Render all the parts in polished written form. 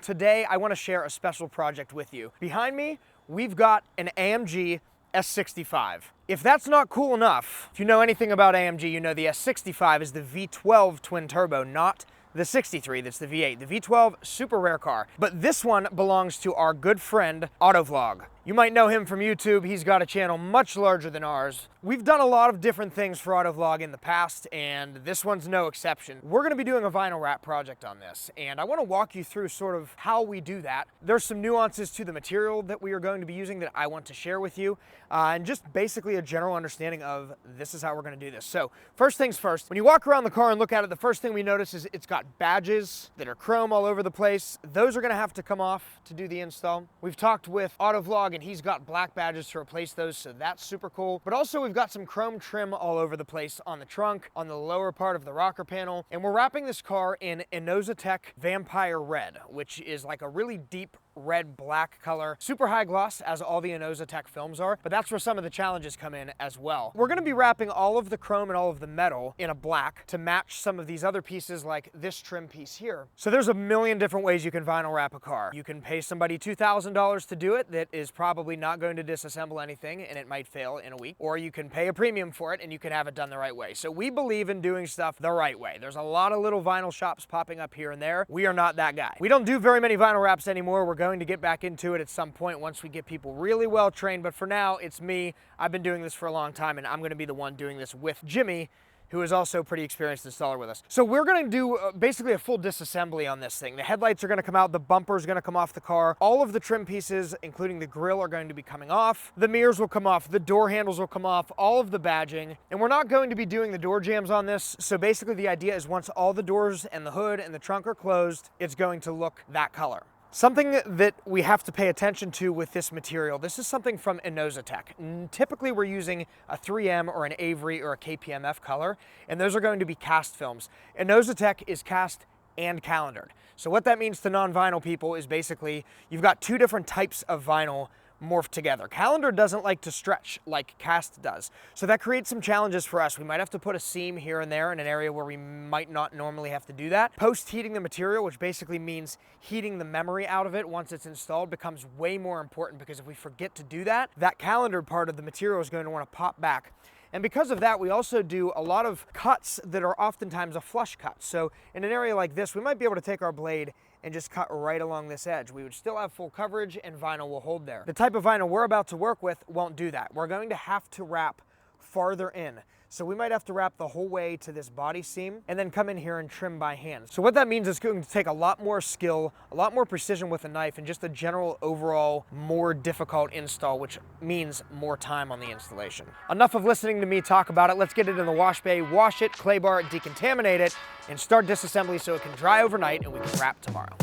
Today, I want to share a special project with you. Behind me, we've got an AMG S65. If that's not cool enough, if you know anything about AMG, you know the S65 is the V12 twin turbo, not the 63, that's the V8. The V12, super rare car. But this one belongs to our good friend, Autovlog. You might know him from YouTube. He's got a channel much larger than ours. We've done a lot of different things for Autovlog in the past, and this one's no exception. We're gonna be doing a vinyl wrap project on this, and I wanna walk you through sort of how we do that. There's some nuances to the material that we are going to be using that I want to share with you, and just basically a general understanding of this is how we're gonna do this. So first things first, when you walk around the car and look at it, the first thing we notice is it's got badges that are chrome all over the place. Those are gonna have to come off to do the install. We've talked with Autovlog, and he's got black badges to replace those, so that's super cool. But also we've got some chrome trim all over the place on the trunk, on the lower part of the rocker panel, and we're wrapping this car in Innovatec Vampire Red, which is like a really deep red black color, super high gloss, as all the Innovatec films are, but that's where some of the challenges come in as well. We're gonna be wrapping all of the chrome and all of the metal in a black to match some of these other pieces like this trim piece here. So there's a million different ways you can vinyl wrap a car. You can pay somebody $2,000 to do it that is probably not going to disassemble anything and it might fail in a week, or you can pay a premium for it and you can have it done the right way. So we believe in doing stuff the right way. There's a lot of little vinyl shops popping up here and there. We are not that guy. We don't do very many vinyl wraps anymore. We're going to get back into it at some point once we get people really well trained, but for now it's me. I've been doing this for a long time and I'm going to be the one doing this with Jimmy, who is also a pretty experienced installer with us. So we're gonna do basically a full disassembly on this thing. The headlights are gonna come out, the bumper is gonna come off the car, all of the trim pieces, including the grille, are going to be coming off, the mirrors will come off, the door handles will come off, all of the badging, and we're not going to be doing the door jambs on this, so basically the idea is once all the doors and the hood and the trunk are closed, it's going to look that color. Something that we have to pay attention to with this material, this is something from Innovatec. Typically we're using a 3M or an Avery or a KPMF color, and those are going to be cast films. Innovatec is cast and calendared. So what that means to non-vinyl people is basically you've got two different types of vinyl morphed together. Calendar doesn't like to stretch like cast does. So that creates some challenges for us. We might have to put a seam here and there in an area where we might not normally have to do that. Post-heating the material, which basically means heating the memory out of it once it's installed, becomes way more important, because if we forget to do that, that calendar part of the material is going to want to pop back. And because of that, we also do a lot of cuts that are oftentimes a flush cut. So in an area like this, we might be able to take our blade and just cut right along this edge. We would still have full coverage and vinyl will hold there. The type of vinyl we're about to work with won't do that. We're going to have to wrap farther in. So we might have to wrap the whole way to this body seam and then come in here and trim by hand. So what that means is it's going to take a lot more skill, a lot more precision with a knife, and just a general overall more difficult install, which means more time on the installation. Enough of listening to me talk about it. Let's get it in the wash bay, wash it, clay bar it, decontaminate it, and start disassembly so it can dry overnight and we can wrap tomorrow.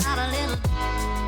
Out a little.